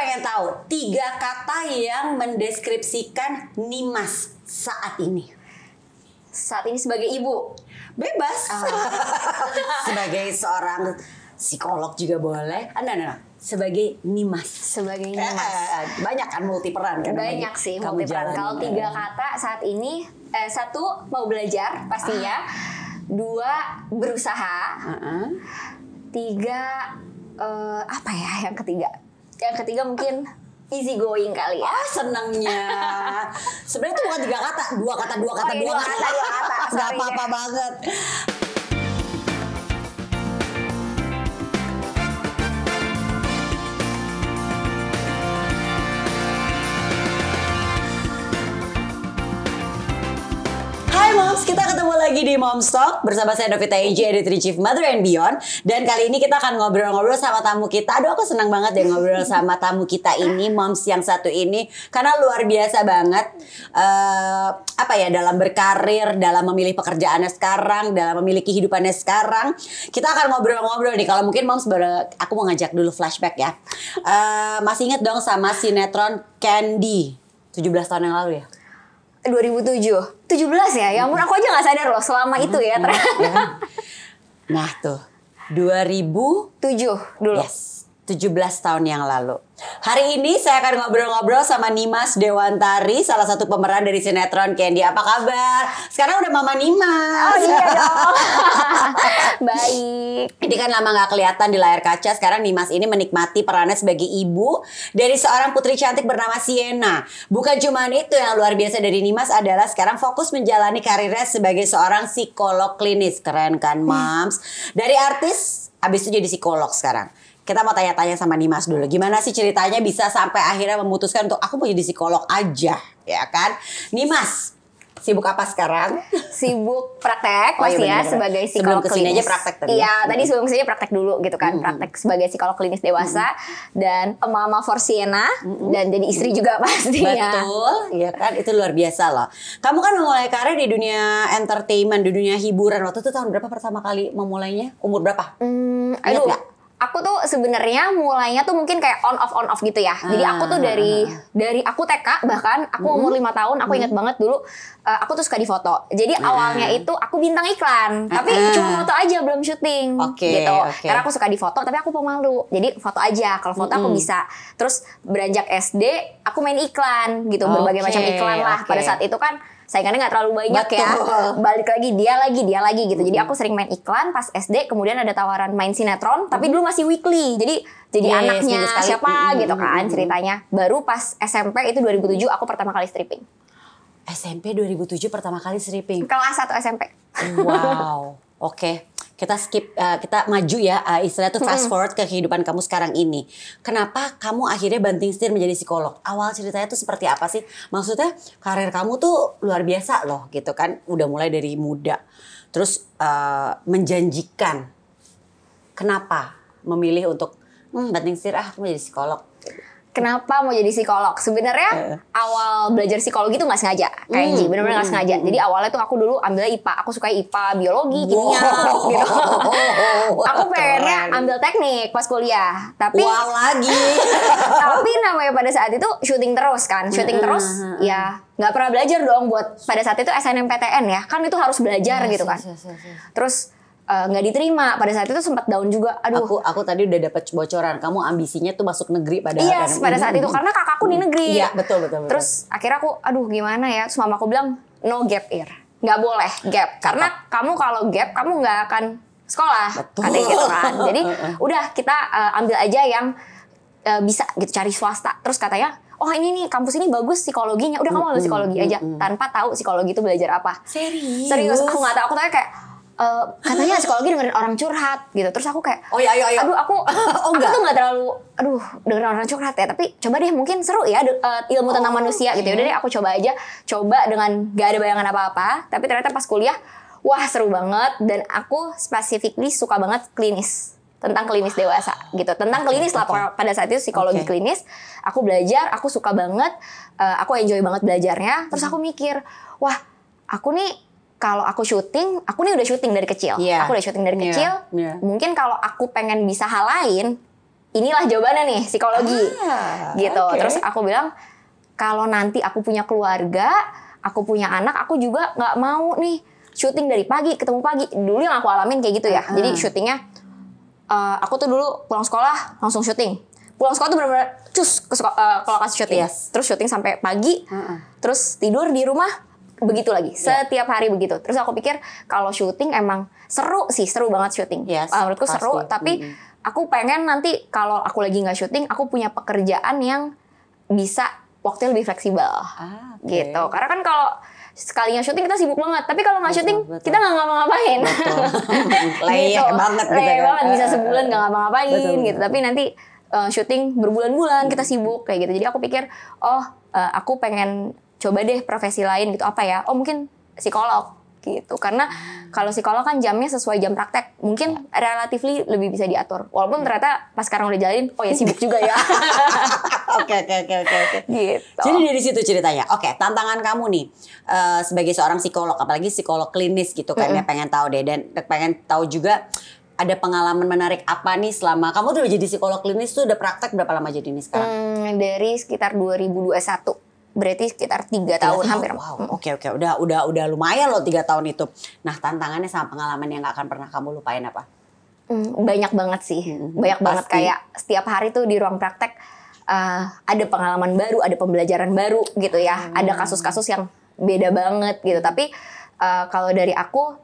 pengen tahu 3 kata yang mendeskripsikan Nimas saat ini. Saat ini sebagai ibu. Bebas. Sebagai seorang psikolog juga boleh. Nah. Sebagai Nimas. Sebagai Nimas. Banyak kan multi peran kan? Banyak sih multi peran. Kalau 3 kata saat ini, 1 mau belajar pastinya, 2 berusaha, 3 apa ya yang ketiga? Yang ketiga mungkin easy going kali ya. Oh, senangnya. Sebenarnya itu bukan 3 kata, 2 kata. Gak apa-apa banget. Hai Moms, kita ketemu lagi di Moms Talk bersama saya Novita AJ, Editor Chief Mother and Beyond. Dan kali ini kita akan ngobrol-ngobrol sama tamu kita. Aduh, aku senang banget deh ngobrol sama tamu kita ini, Moms yang satu ini, karena luar biasa banget. Dalam berkarir, dalam memilih pekerjaannya sekarang, dalam memilih kehidupannya sekarang. Kita akan ngobrol-ngobrol nih. Kalau mungkin Moms aku mau ngajak dulu flashback ya. Masih inget dong sama sinetron Candy 17 tahun yang lalu ya? 2007, 17 ya? Ya ampun, aku aja gak sadar loh selama itu ya ternyata. Nah tuh, 2007 dulu. Yes, 17 tahun yang lalu. Hari ini saya akan ngobrol-ngobrol sama Nimas Dewantari, salah satu pemeran dari sinetron Candy. Apa kabar? Sekarang udah Mama Nimas. Oh iya dong. Baik. Ini kan lama gak kelihatan di layar kaca. Sekarang Nimas ini menikmati perannya sebagai ibu dari seorang putri cantik bernama Sienna. Bukan cuma itu, yang luar biasa dari Nimas adalah sekarang fokus menjalani karirnya sebagai seorang psikolog klinis. Keren kan, Moms? Dari artis, habis itu jadi psikolog sekarang. Kita mau tanya-tanya sama Nimas dulu. Gimana sih ceritanya bisa sampai akhirnya memutuskan untuk aku mau jadi psikolog aja, ya kan? Nimas, sibuk apa sekarang? Sibuk praktek pasti ya, sebagai psikolog klinis. Sebelum kesini aja praktek tadi. Iya, tadi sebelum kesini praktek dulu gitu kan. Praktek sebagai psikolog klinis dewasa dan mama for Sienna dan jadi istri juga pastinya. Betul, ya kan, itu luar biasa loh. Kamu kan memulai karir di dunia entertainment, di dunia hiburan. Waktu itu tahun berapa pertama kali memulainya? Umur berapa? Ingat gak? Aku tuh sebenarnya mulainya tuh mungkin kayak on off gitu ya. Jadi aku tuh dari aku TK, bahkan aku umur 5 tahun, aku ingat banget dulu aku tuh suka di foto. Jadi awalnya itu aku bintang iklan, tapi cuma foto aja, belum syuting gitu. Karena aku suka di foto, tapi aku pemalu. Jadi foto aja, kalau foto aku bisa. Terus beranjak SD, aku main iklan gitu, berbagai macam iklan lah. Pada saat itu kan saingannya nggak terlalu banyak. Betul. Ya, balik lagi dia lagi gitu. Jadi aku sering main iklan pas SD, kemudian ada tawaran main sinetron, tapi dulu masih weekly. Jadi anaknya siapa gitu kan ceritanya. Baru pas SMP itu 2007 aku pertama kali stripping. SMP 2007 pertama kali stripping. Kelas 1 SMP. Wow. Oke. Kita skip, kita maju ya, istilahnya tuh fast forward ke kehidupan kamu sekarang ini. Kenapa kamu akhirnya banting setir menjadi psikolog? Awal ceritanya tuh seperti apa sih? Maksudnya karir kamu tuh luar biasa loh gitu kan. Udah mulai dari muda. Terus menjanjikan. Kenapa memilih untuk banting setir, aku menjadi psikolog? Kenapa mau jadi psikolog? Sebenarnya awal belajar psikologi itu nggak sengaja, kayak Ji, benar-benar nggak sengaja. Jadi awalnya tuh aku dulu ambil IPA, aku suka IPA, biologi, kimia, gitu. Aku pengennya ambil teknik pas kuliah, tapi tapi namanya pada saat itu syuting terus kan, ya nggak pernah belajar dong buat pada saat itu SNMPTN ya, kan itu harus belajar gitu kan. Terus nggak diterima, pada saat itu sempat down juga. Aduh, aku tadi udah dapat bocoran kamu ambisinya tuh masuk negeri pada pada saat itu karena kakakku di negeri. Iya, betul. Terus akhirnya aku gimana ya, terus mamaku bilang no gap year, nggak boleh gap karena kamu kalau gap kamu nggak akan sekolah, katanya gitu kan. Jadi udah kita ambil aja yang bisa gitu, cari swasta. Terus katanya oh ini nih kampus ini bagus psikologinya, udah kamu ambil psikologi aja tanpa tahu psikologi itu belajar apa. Serius aku nggak tahu, aku tanya kayak katanya psikologi dengerin orang curhat gitu. Terus aku kayak ayo. Aduh aku tuh gak terlalu dengerin orang curhat ya, tapi coba deh mungkin seru ya ilmu tentang manusia gitu. Udah deh aku coba dengan gak ada bayangan apa-apa. Tapi ternyata pas kuliah wah seru banget. Dan aku specifically suka banget klinis, tentang klinis dewasa gitu, tentang klinis lah pada saat itu psikologi klinis. Aku belajar, aku suka banget, aku enjoy banget belajarnya. Terus aku mikir, wah aku nih kalau aku syuting, aku nih udah syuting dari kecil. Aku udah syuting dari kecil. Mungkin kalau aku pengen bisa hal lain, inilah jawabannya nih, psikologi. Gitu. Okay. Terus aku bilang, kalau nanti aku punya keluarga, aku punya anak, aku juga nggak mau nih syuting dari pagi ketemu pagi. Dulu yang aku alamin kayak gitu ya. Jadi syutingnya, aku tuh dulu pulang sekolah langsung syuting. Pulang sekolah tuh benar-benar cus ke lokasi syuting. Terus syuting sampai pagi. Terus tidur di rumah begitu lagi. Setiap hari begitu. Terus aku pikir kalau syuting emang seru sih, seru banget syuting. Menurutku pasti. seru. Tapi aku pengen nanti kalau aku lagi nggak syuting, aku punya pekerjaan yang bisa waktunya lebih fleksibel. Gitu. Karena kan kalau sekalinya syuting kita sibuk banget, tapi kalau nggak syuting kita nggak ngapa-ngapain. Leyeh banget gitu Leyeh kan. banget, bisa sebulan nggak ngapa-ngapain Betul. gitu. Tapi nanti syuting berbulan-bulan kita sibuk kayak gitu. Jadi aku pikir, aku pengen coba deh profesi lain gitu. Apa ya? Oh mungkin psikolog gitu. Karena kalau psikolog kan jamnya sesuai jam praktek, mungkin relatively lebih bisa diatur. Walaupun ternyata pas sekarang udah jalanin, oh ya sibuk juga ya. Oke. Gitu. Jadi dari situ ceritanya. Oke, tantangan kamu nih sebagai seorang psikolog, apalagi psikolog klinis gitu kan ya, pengen tahu deh, dan pengen tahu juga ada pengalaman menarik apa nih selama kamu udah jadi psikolog klinis tuh, udah praktek berapa lama jadi ini sekarang? Dari sekitar 2021. Berarti sekitar 3 tahun hampir. Wow, oke. Udah lumayan loh 3 tahun itu. Nah, tantangannya sama pengalaman yang gak akan pernah kamu lupain apa? Banyak banget sih. Banyak banget, kayak setiap hari tuh di ruang praktek ada pengalaman baru, ada pembelajaran baru gitu ya. Ada kasus-kasus yang beda banget gitu. Tapi kalau dari aku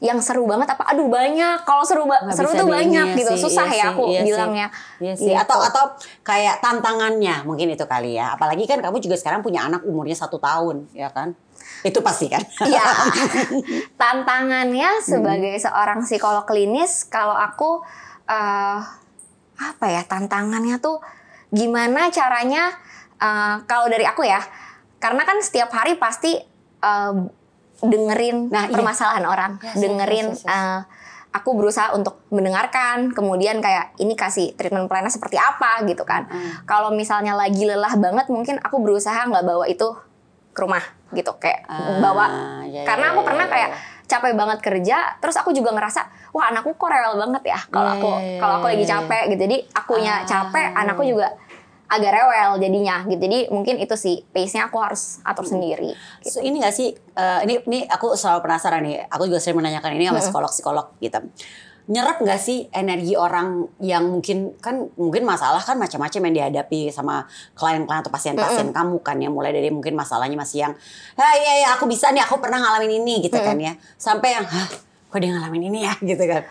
yang seru banget apa? Aduh banyak. Kalau seru tuh banyak gitu. Susah ya aku bilangnya. Iya sih. Gitu. Atau kayak tantangannya mungkin itu kali ya. Apalagi kan kamu juga sekarang punya anak umurnya 1 tahun, ya kan? Itu pasti kan? Iya. Tantangannya sebagai seorang psikolog klinis, kalau aku apa ya, tantangannya tuh gimana caranya, kalau dari aku ya, karena kan setiap hari pasti dengerin permasalahan orang, dengerin. Aku berusaha untuk mendengarkan, kemudian kayak ini kasih treatment plan-nya seperti apa gitu kan. Kalau misalnya lagi lelah banget, mungkin aku berusaha nggak bawa itu ke rumah gitu, kayak bawa. Karena aku pernah kayak capek banget kerja, terus aku juga ngerasa, wah anakku kok rewel banget ya kalau aku lagi capek gitu. Jadi akunya capek, anakku juga agak rewel jadinya gitu. Jadi mungkin itu sih pace-nya aku harus atur sendiri. Gitu. So, ini nggak sih? Ini aku selalu penasaran nih. Aku juga sering menanyakan ini sama psikolog-psikolog gitu. Nyerap nggak sih energi orang yang mungkin masalah kan macam-macam yang dihadapi sama klien-klien atau pasien-pasien kamu kan ya, mulai dari mungkin masalahnya masih yang ya aku bisa nih, aku pernah ngalamin ini gitu kan ya, sampai yang kok dia ngalamin ini ya gitu kan.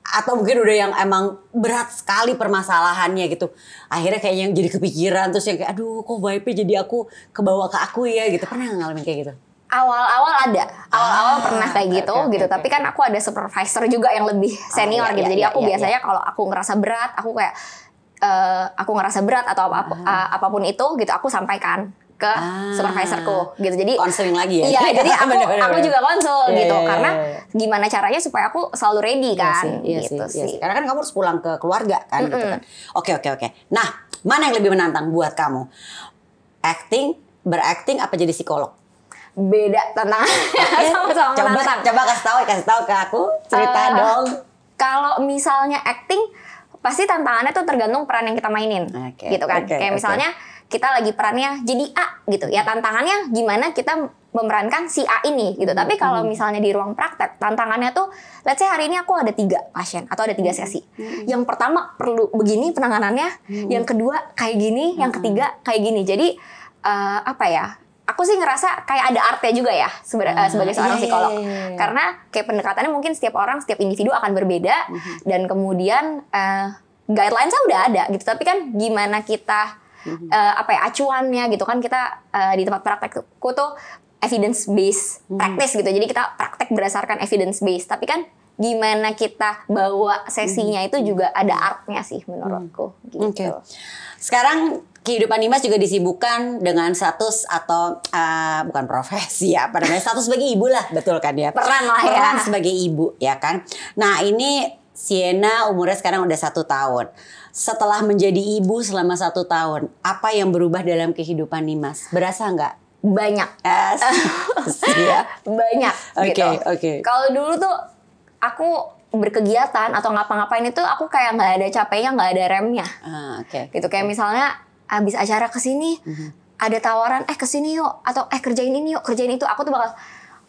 Atau mungkin udah yang emang berat sekali permasalahannya gitu. Akhirnya kayaknya yang jadi kepikiran, terus yang kayak aduh kok vibe-nya jadi kebawa ke aku ya gitu. Pernah gak ngalamin kayak gitu? Awal-awal ada. Awal-awal pernah kayak gitu. Tapi kan aku ada supervisor juga yang lebih senior gitu. Jadi aku biasanya kalau aku ngerasa berat, aku ngerasa berat atau apapun itu gitu, aku sampaikan ke supervisorku gitu. Jadi konseling lagi ya. Iya, jadi aku juga konsul gitu. Karena gimana caranya supaya aku selalu ready kan. Gitu sih. Karena kan kamu harus pulang ke keluarga kan gitu kan. Oke. Nah, mana yang lebih menantang buat kamu? Berakting apa jadi psikolog? Beda tantangannya. Sama-sama Coba kasih tahu ke aku, cerita dong. Kalau misalnya acting, pasti tantangannya tuh tergantung peran yang kita mainin. Gitu kan. Kayak misalnya kita lagi perannya jadi A gitu ya, tantangannya gimana kita memerankan si A ini gitu. Tapi kalau misalnya di ruang praktek, tantangannya tuh let's say hari ini aku ada 3 pasien atau ada 3 sesi. Yang pertama perlu begini penanganannya, yang kedua kayak gini, yang ketiga kayak gini. Jadi apa ya, aku sih ngerasa kayak ada artnya juga ya sebagai seorang psikolog. Karena kayak pendekatannya mungkin setiap orang, setiap individu akan berbeda. Dan kemudian guidelines-nya udah ada gitu. Tapi kan gimana kita acuannya gitu kan, kita di tempat praktekku tuh evidence based practice gitu. Jadi kita praktek berdasarkan evidence based. Tapi kan gimana kita bawa sesinya itu juga ada artnya sih menurutku gitu. Sekarang kehidupan Dimas juga disibukkan dengan status atau bukan profesi ya, apa namanya, status sebagai ibu lah, betul kan ya? Peran sebagai ibu ya kan. Nah ini Sienna umurnya sekarang udah 1 tahun. Setelah menjadi ibu selama 1 tahun, apa yang berubah dalam kehidupan Dimas? Berasa nggak? Banyak. Banyak. Gitu. Kalau dulu tuh aku berkegiatan atau ngapa-ngapain itu aku kayak nggak ada capeknya, nggak ada remnya. Gitu kayak misalnya abis acara kesini ada tawaran kesini yuk atau kerjain ini yuk, kerjain itu, aku tuh bakal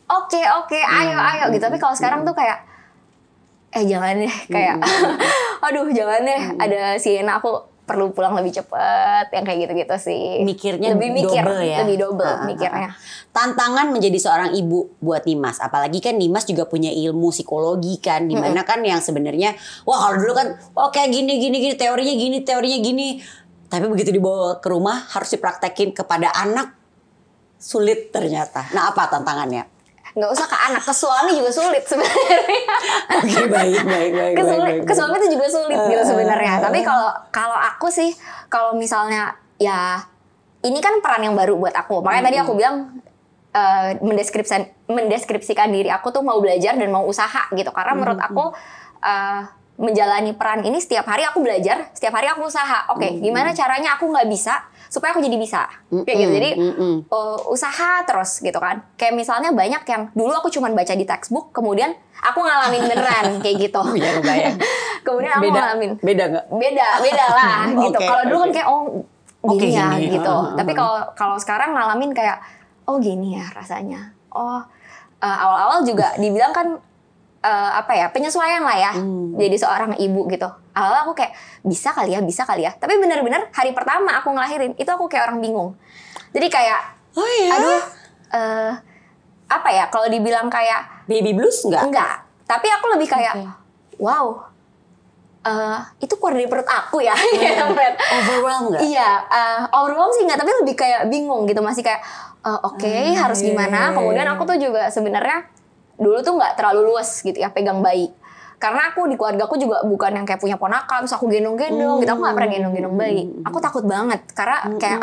oke, ayo gitu. Tapi kalau sekarang tuh kayak jangan deh, kayak aduh jangan deh, ada Sienna, aku perlu pulang lebih cepet, yang kayak gitu-gitu sih. Mikirnya lebih double mikirnya. Tantangan menjadi seorang ibu buat Nimas, apalagi kan Nimas juga punya ilmu psikologi kan, dimana kan yang sebenarnya kalau dulu kan kayak gini teorinya gini, tapi begitu dibawa ke rumah harus dipraktekin kepada anak, sulit ternyata. Nah, apa tantangannya? Nggak usah ke anak, ke suami juga sulit sebenarnya. Oke, baik. Ke suami itu juga sulit gitu sebenarnya. Tapi kalau aku sih, kalau misalnya ya ini kan peran yang baru buat aku. Makanya tadi aku bilang mendeskripsikan diri aku tuh mau belajar dan mau usaha gitu. Karena menurut aku menjalani peran ini setiap hari aku belajar, setiap hari aku usaha. Oke, gimana caranya aku nggak bisa supaya aku jadi bisa, kayak gitu. Jadi usaha terus gitu kan. Kayak misalnya banyak yang dulu aku cuma baca di textbook, kemudian aku ngalamin beneran kayak gitu. Kemudian aku ngalamin. Beda nggak? Beda lah gitu. Kalau dulu kan kayak gini ya gitu. Tapi kalau sekarang ngalamin kayak gini ya rasanya. Awal-awal juga dibilang kan penyesuaian lah ya, jadi seorang ibu gitu. Awalnya aku kayak bisa kali ya. Tapi benar-benar hari pertama aku ngelahirin itu aku kayak orang bingung. Jadi kayak kalau dibilang kayak baby blues enggak. Tapi aku lebih kayak wow, itu keluar dari perut aku ya. Overwhelmed nggak? Iya, overwhelmed sih nggak, tapi lebih kayak bingung gitu, masih kayak harus gimana. Kemudian aku tuh juga sebenarnya dulu tuh nggak terlalu luas gitu ya pegang bayi, karena aku di keluarga aku juga bukan yang kayak punya ponakan terus aku gendong-gendong gitu. Aku nggak pernah gendong-gendong bayi. Aku takut banget karena kayak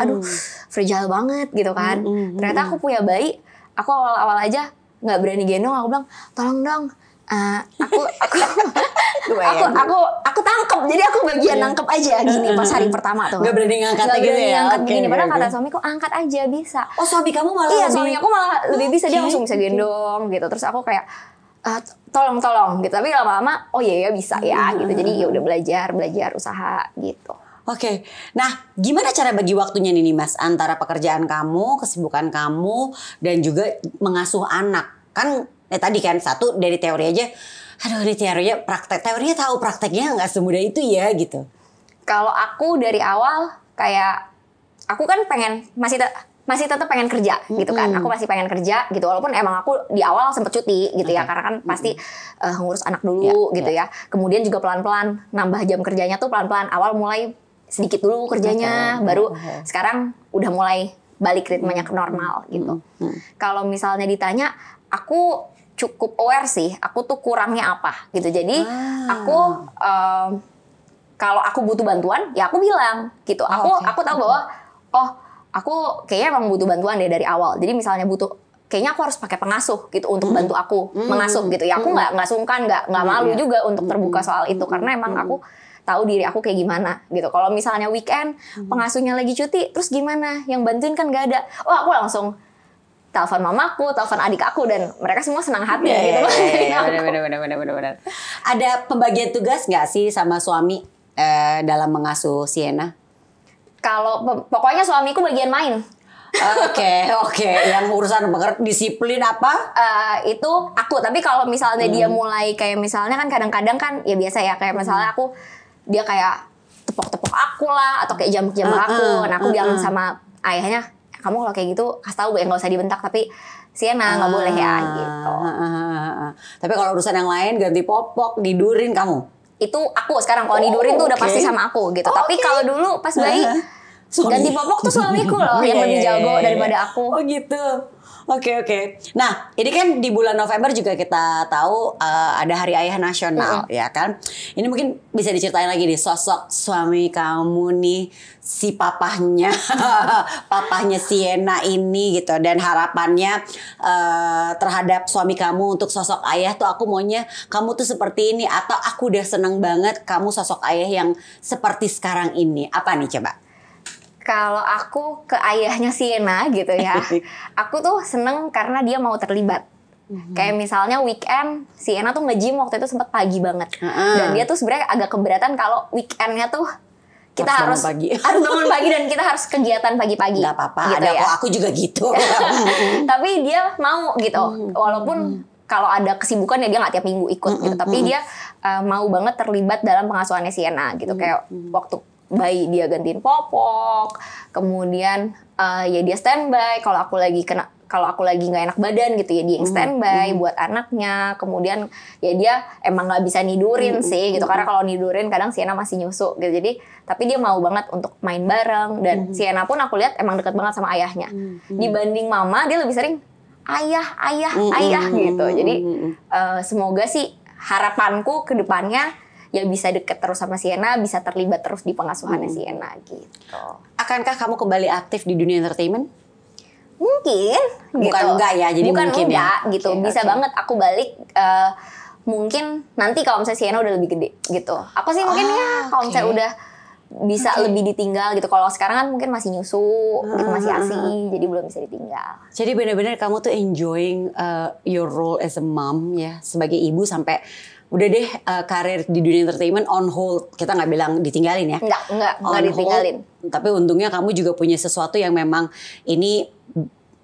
fragile banget gitu kan. Ternyata aku punya bayi, aku awal-awal aja nggak berani gendong. Aku bilang tolong dong, aku tangkep. Jadi aku bagian nangkep aja gini pas hari pertama tuh. Gak berani ngangkat gitu ya. Ngangkat gini. Padahal kata suamiku angkat aja bisa. Oh, suami kamu malah iya, suami aku malah lebih bisa. Dia langsung bisa gendong gitu. Terus aku kayak tolong gitu. Tapi lama-lama ya bisa ya gitu. Jadi ya udah belajar usaha gitu. Oke. Nah, gimana cara bagi waktunya nih Mas antara pekerjaan kamu, kesibukan kamu, dan juga mengasuh anak? Kan tadi kan satu dari teori aja. Aduh, di teorinya teorinya tahu, prakteknya nggak semudah itu ya gitu. Kalau aku dari awal kayak aku kan masih tetap pengen kerja gitu kan. Aku masih pengen kerja gitu, walaupun emang aku di awal sempet cuti gitu ya, karena kan pasti ngurus anak dulu gitu ya. Kemudian juga pelan-pelan nambah jam kerjanya tuh pelan-pelan. Awal mulai sedikit dulu kerjanya, baru sekarang udah mulai balik ritmenya ke normal gitu. Kalau misalnya ditanya, aku cukup aware sih, aku tuh kurangnya apa gitu. Jadi aku kalau aku butuh bantuan, ya aku bilang gitu. Aku tahu bahwa aku kayaknya emang butuh bantuan deh dari awal. Jadi misalnya kayaknya aku harus pakai pengasuh gitu untuk bantu aku mengasuh gitu. Ya aku nggak sungkan, nggak malu juga untuk terbuka soal itu, karena emang aku tahu diri aku kayak gimana gitu. Kalau misalnya weekend pengasuhnya lagi cuti, terus gimana? Yang bantuin kan nggak ada. Aku langsung telepon mamaku, telepon adik aku, dan mereka semua senang hati gitu. Benar. Ada pembagian tugas nggak sih sama suami dalam mengasuh Sienna? Kalau pokoknya suamiku bagian main. Oke. Yang urusan disiplin apa? Itu aku. Tapi kalau misalnya dia mulai kayak misalnya kan kadang-kadang kan ya biasa ya, kayak misalnya dia kayak tepok-tepok aku lah atau kayak jambak-jambak aku. Nah, aku bilang sama ayahnya, kamu kalau kayak gitu kasih tahu ya, nggak usah dibentak, tapi Sienna nggak boleh ya gitu. Tapi kalau urusan yang lain, ganti popok, tidurin kamu? Itu aku sekarang kalau tidurin tuh udah pasti sama aku gitu. Tapi kalau dulu pas bayi ganti popok tuh suamiku loh yang lebih jago daripada aku. Oh gitu. Oke. Nah, ini kan di bulan November juga kita tahu ada Hari Ayah Nasional, ya kan? Ini mungkin bisa diceritain lagi nih sosok suami kamu nih, si papahnya Sienna ini gitu, dan harapannya terhadap suami kamu untuk sosok ayah tuh, aku maunya kamu tuh seperti ini, atau aku udah seneng banget kamu sosok ayah yang seperti sekarang ini. Apa nih coba? Kalau aku ke ayahnya Sienna gitu ya, aku tuh seneng karena dia mau terlibat. Kayak misalnya weekend, Sienna tuh nge-gym waktu itu sempat pagi banget. Dan dia tuh sebenarnya agak keberatan kalau weekendnya tuh kita harus bangun pagi dan kita harus kegiatan pagi-pagi. Gak apa-apa, gitu ada ya. kok, aku juga gitu. Tapi dia mau gitu, walaupun kalau ada kesibukan ya dia nggak tiap minggu ikut gitu. Tapi dia mau banget terlibat dalam pengasuhannya Sienna gitu. Kayak waktu bayi dia gantiin popok, kemudian ya dia standby kalau aku lagi nggak enak badan gitu ya dia yang standby buat anaknya. Kemudian ya dia emang nggak bisa nidurin sih gitu, karena kalau nidurin kadang Sienna masih nyusu gitu. Jadi tapi dia mau banget untuk main bareng, dan Sienna pun aku lihat emang dekat banget sama ayahnya. Dibanding mama dia lebih sering ayah gitu. Jadi semoga sih harapanku ke depannya ya bisa deket terus sama Sienna, bisa terlibat terus di pengasuhannya Sienna gitu. Akankah kamu kembali aktif di dunia entertainment? Mungkin Bukan gitu. enggak ya, jadi bukan mungkin enggak, ya. gitu. Bisa banget aku balik mungkin nanti kalau misalnya Sienna udah lebih gede gitu. Aku sih mungkin ya kalau misalnya udah bisa lebih ditinggal gitu. Kalau sekarang kan mungkin masih nyusu, gitu, masih ASI, jadi belum bisa ditinggal. Jadi benar-benar kamu tuh enjoying your role as a mom ya, sebagai ibu, sampai udah deh karir di dunia entertainment on hold. Kita nggak bilang ditinggalin ya. Enggak On ditinggalin. hold, tapi untungnya kamu juga punya sesuatu yang memang ini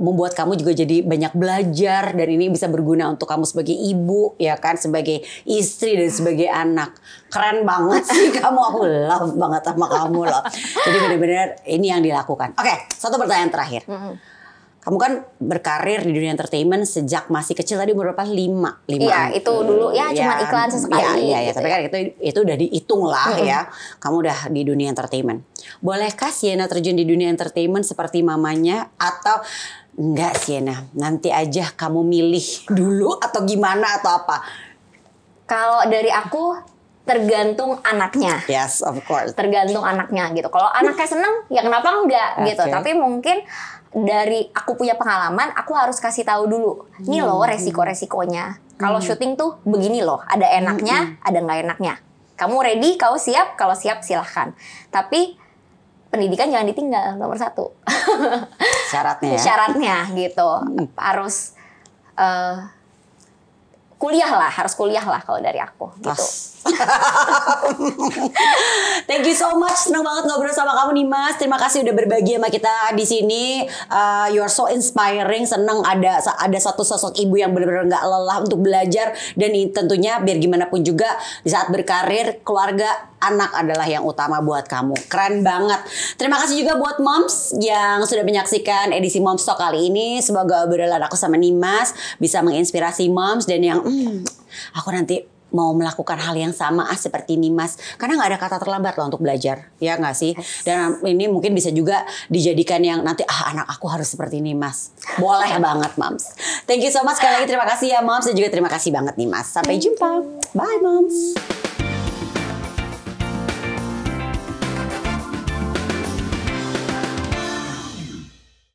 membuat kamu juga jadi banyak belajar, dan ini bisa berguna untuk kamu sebagai ibu ya kan, sebagai istri dan sebagai anak. Keren banget sih kamu, aku love banget sama kamu loh. Jadi benar-benar ini yang dilakukan. Oke, satu pertanyaan terakhir. Kamu kan berkarir di dunia entertainment sejak masih kecil, tadi umur berapa? 5. Iya, itu dulu ya cuma iklan sesekali. Iya, gitu tapi kan itu udah dihitung lah ya. Kamu udah di dunia entertainment. Bolehkah Sienna terjun di dunia entertainment seperti mamanya, atau enggak Sienna, nanti aja kamu milih dulu, atau gimana, atau apa? Kalau dari aku tergantung anaknya. Yes, of course. Tergantung anaknya gitu. Kalau anaknya seneng, ya kenapa enggak gitu. Okay. Tapi mungkin dari aku punya pengalaman, aku harus kasih tahu dulu. Ini loh resiko-resikonya. Kalau syuting tuh begini loh. Ada enaknya, ada nggak enaknya. Kamu ready, kau siap? Kalau siap silahkan. Tapi pendidikan jangan ditinggal, nomor 1. Syaratnya ya? Syaratnya gitu. Harus harus kuliah lah kalau dari aku gitu. Thank you so much, senang banget ngobrol sama kamu Nimas. Terima kasih udah berbagi sama kita di sini. You are so inspiring. Senang ada satu sosok ibu yang benar-benar nggak lelah untuk belajar, dan tentunya biar gimana pun juga di saat berkarir, keluarga, anak adalah yang utama buat kamu. Keren banget. Terima kasih juga buat moms yang sudah menyaksikan edisi Moms Talk kali ini. Semoga obrolan aku sama Nimas bisa menginspirasi moms, dan yang aku nanti mau melakukan hal yang sama seperti Nimas, karena nggak ada kata terlambat loh untuk belajar, ya nggak sih? Dan ini mungkin bisa juga dijadikan yang nanti anak aku harus seperti Nimas. Boleh banget moms. Thank you so much sekali lagi, terima kasih ya moms, dan juga terima kasih banget Nimas. Sampai jumpa. Bye moms.